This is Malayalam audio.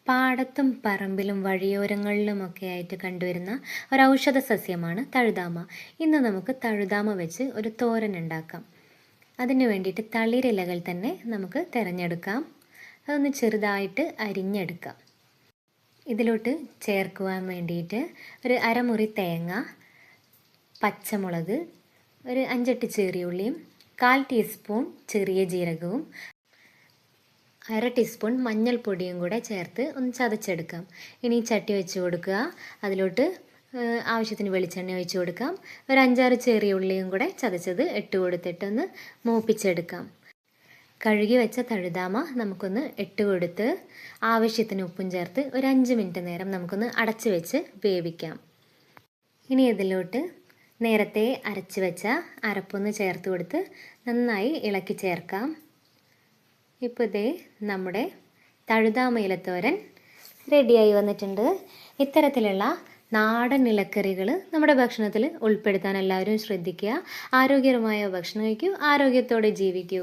പാടത്തും പറമ്പിലും വഴിയോരങ്ങളിലുമൊക്കെ ആയിട്ട് കണ്ടുവരുന്ന ഒരു ഔഷധ സസ്യമാണ് തഴുതാമ. ഇന്ന് നമുക്ക് തഴുതാമ വെച്ച് ഒരു തോരൻ ഉണ്ടാക്കാം. അതിന് വേണ്ടിയിട്ട് തളിരിലകൾ തന്നെ നമുക്ക് തിരഞ്ഞെടുക്കാം. അതൊന്ന് ചെറുതായിട്ട് അരിഞ്ഞെടുക്കാം. ഇതിലോട്ട് ചേർക്കുവാൻ വേണ്ടിയിട്ട് ഒരു അരമുറി തേങ്ങ, പച്ചമുളക്, ഒരു 5-8 ചെറിയുള്ളിയും, 1/4 ടീസ്പൂൺ ചെറിയ ജീരകവും, 1/2 ടീസ്പൂൺ മഞ്ഞൾപ്പൊടിയും കൂടെ ചേർത്ത് ഒന്ന് ചതച്ചെടുക്കാം. ഇനി ചട്ടി വെച്ച് കൊടുക്കുക. അതിലോട്ട് ആവശ്യത്തിന് വെളിച്ചെണ്ണ ഒഴിച്ച് കൊടുക്കാം. ഒരു 5-6 ചെറിയ ഉള്ളിയും കൂടെ ചതച്ചത് ഇട്ട് കൊടുത്തിട്ടൊന്ന് മൂപ്പിച്ചെടുക്കാം. കഴുകി വെച്ച തഴുതാമ നമുക്കൊന്ന് ഇട്ട് കൊടുത്ത് ആവശ്യത്തിന് ഉപ്പും ചേർത്ത് ഒരു 5 മിനിറ്റ് നേരം നമുക്കൊന്ന് അടച്ച് വെച്ച് വേവിക്കാം. ഇനി ഇതിലോട്ട് നേരത്തെ അരച്ച് വെച്ച അരപ്പൊന്ന് ചേർത്ത് കൊടുത്ത് നന്നായി ഇളക്കി ചേർക്കാം. ഇപ്പോൾ ഇതേ നമ്മുടെ തഴുതാമയിലത്തോരൻ റെഡിയായി വന്നിട്ടുണ്ട്. ഇത്തരത്തിലുള്ള നാടൻ ഇലക്കറികൾ നമ്മുടെ ഭക്ഷണത്തിൽ ഉൾപ്പെടുത്താൻ എല്ലാവരും ശ്രദ്ധിക്കുക. ആരോഗ്യകരമായ ഭക്ഷണം കഴിക്കൂ, ആരോഗ്യത്തോടെ ജീവിക്കൂ.